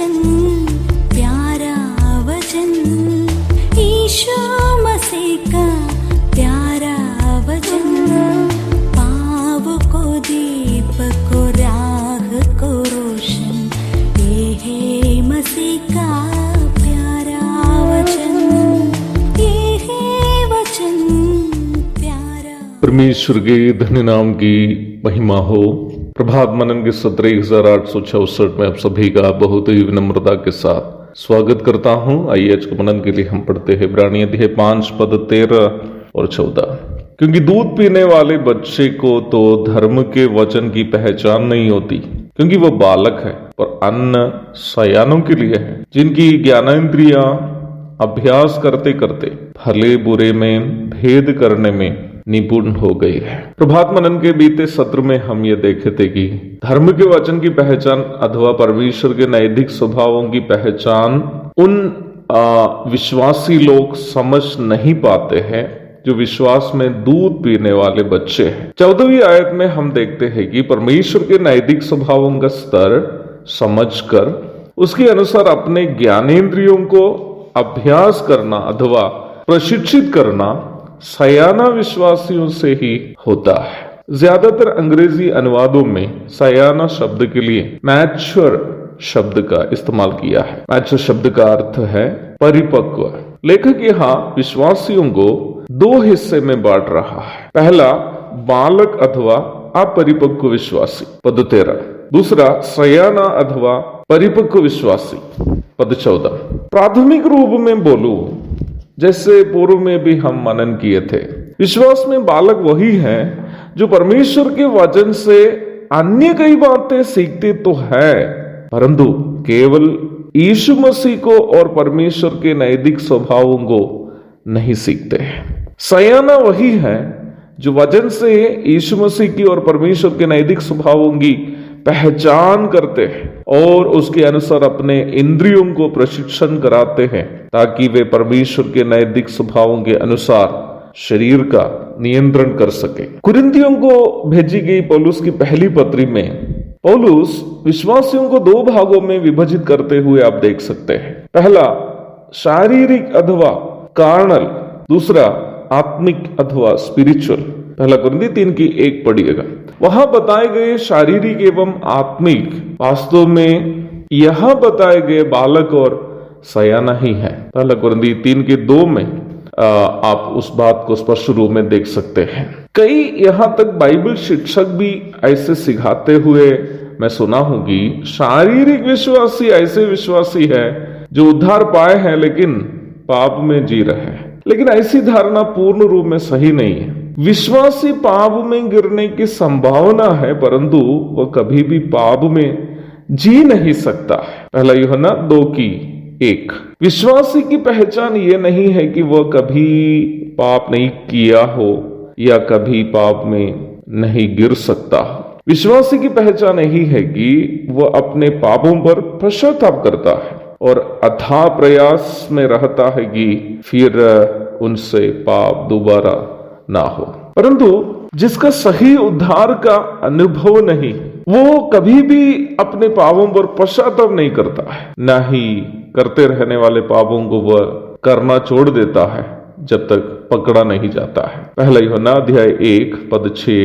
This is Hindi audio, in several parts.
वचन, प्यारा वचन, यीशु मसीह का प्यारा वचन, पाव को दीप को राह को रोशन, ये है मसीह का प्यारा वचन, ये है वचन प्यारा। परमेश्वर के धन्य नाम की महिमा हो। प्रभात मनन के सत्र 1866 में आप सभी का बहुत ही विनम्रता के साथ स्वागत करता हूं। आइए आज के मनन के लिए हम पढ़ते हैं इब्रानियों अध्याय 5 पद 13 और 14। क्योंकि दूध पीने वाले बच्चे को तो धर्म के वचन की पहचान नहीं होती, क्योंकि वह बालक है, पर अन्न सयानों के लिए है, जिनकी ज्ञानेंद्रियां अभ्यास करते करते भले बुरे में भेद करने में निपुण हो गई है। प्रभात मनन के बीते सत्र में हम ये देखे थे कि धर्म के वचन की पहचान अथवा परमेश्वर के नैतिक स्वभावों की पहचान उन विश्वासी लोग समझ नहीं पाते हैं जो विश्वास में दूध पीने वाले बच्चे हैं। 14वीं आयत में हम देखते हैं कि परमेश्वर के नैतिक स्वभावों का स्तर समझकर उसके अनुसार अपने ज्ञानेंद्रियों को अभ्यास करना अथवा प्रशिक्षित करना सयाना विश्वासियों से ही होता है। ज्यादातर अंग्रेजी अनुवादों में सयाना शब्द के लिए मैच्योर शब्द का इस्तेमाल किया है। मैच्योर शब्द का अर्थ है परिपक्व। लेखक यहाँ विश्वासियों को दो हिस्से में बांट रहा है। पहला बालक अथवा अपरिपक्व विश्वासी, पद 13। दूसरा सयाना अथवा परिपक्व विश्वासी, पद 14। प्राथमिक रूप में बोलूं, जैसे पूर्व में भी हम मनन किए थे, विश्वास में बालक वही है जो परमेश्वर के वचन से अन्य कई बातें सीखते तो है, परंतु केवल यीशु मसीह को और परमेश्वर के नैतिक स्वभावों को नहीं सीखते हैं। सयाना वही है जो वचन से यीशु मसीह की और परमेश्वर के नैतिक स्वभावों की पहचान करते हैं और उसके अनुसार अपने इंद्रियों को प्रशिक्षण कराते हैं ताकि वे परमेश्वर के नैतिक स्वभावों के अनुसार शरीर का नियंत्रण कर सके। कुरिन्थियों को भेजी गई पौलुस की पहली पत्री में पौलुस विश्वासियों को दो भागों में विभाजित करते हुए आप देख सकते हैं। पहला शारीरिक अथवा कार्नल, दूसरा आत्मिक अथवा स्पिरिचुअल। पहला कुरिन्थी 3:1 पढ़िएगा। वहां बताए गए शारीरिक एवं आत्मिक वास्तव में यहां बताए गए बालक और सयाना ही है। पहला कुरिन्थी 3:2 में आप उस बात को स्पष्ट रूप में देख सकते हैं। कई यहां तक बाइबल शिक्षक भी ऐसे सिखाते हुए मैं सुना हूं कि शारीरिक विश्वासी ऐसे विश्वासी है जो उद्धार पाए हैं लेकिन पाप में जी रहे हैं। लेकिन ऐसी धारणा पूर्ण रूप में सही नहीं है। विश्वासी पाप में गिरने की संभावना है, परंतु वह कभी भी पाप में जी नहीं सकता है। पहला यूहन्ना 2:1। विश्वासी की पहचान ये नहीं है कि वह कभी पाप नहीं किया हो या कभी पाप में नहीं गिर सकता। विश्वासी की पहचान यही है कि वह अपने पापों पर पश्चाताप करता है और अथाह प्रयास में रहता है कि फिर उनसे पाप दोबारा ना हो। परंतु जिसका सही उद्धार का अनुभव नहीं, वो कभी भी अपने पापों पर पश्चाताप नहीं करता है, ना ही करते रहने वाले पापों को वह करना छोड़ देता है जब तक पकड़ा नहीं जाता है। पहला यूहन्ना अध्याय 1 पद 6,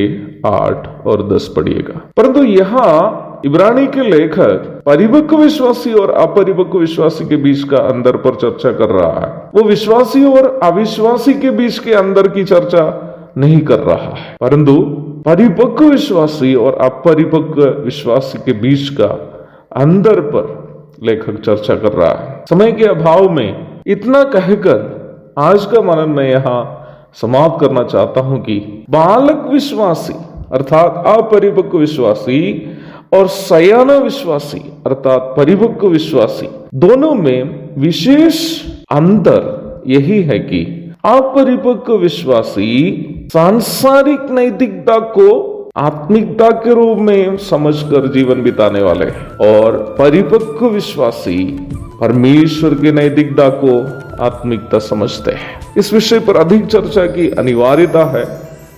8 और 10 पढ़िएगा। परंतु यहाँ इब्रानी के लेखक परिपक्व विश्वासी और अपरिपक्व विश्वासी के बीच का अंतर पर चर्चा कर रहा है। वो विश्वासी और अविश्वासी के बीच के अंतर की चर्चा नहीं कर रहा है, परंतु परिपक्व विश्वासी और अपरिपक्व विश्वासी के बीच का अंतर पर लेखक चर्चा कर रहा है। समय के अभाव में इतना कहकर आज का मनन मैं यहाँ समाप्त करना चाहता हूं कि बालक विश्वासी अर्थात अपरिपक्व विश्वासी और सयाना विश्वासी अर्थात परिपक्व विश्वासी, दोनों में विशेष अंतर यही है कि अपरिपक्व विश्वासी सांसारिक नैतिकता को आत्मिकता के रूप में समझकर जीवन बिताने वाले और परिपक्व विश्वासी परमेश्वर के नैतिकता को आत्मिकता समझते हैं। इस विषय पर अधिक चर्चा की अनिवार्यता है।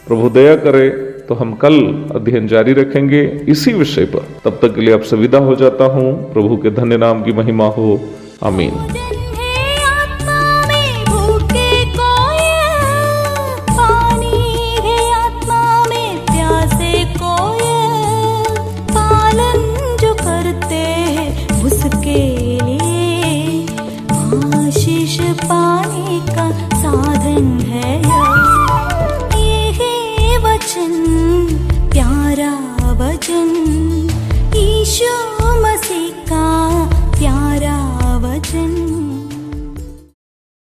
प्रभु दया करे तो हम कल अध्ययन जारी रखेंगे इसी विषय पर। तब तक के लिए आपसे विदा हो जाता हूँ। प्रभु के धन्य नाम की महिमा हो। आमीन। पाने का साधन है ये है वचन, प्यारा वचन ईशो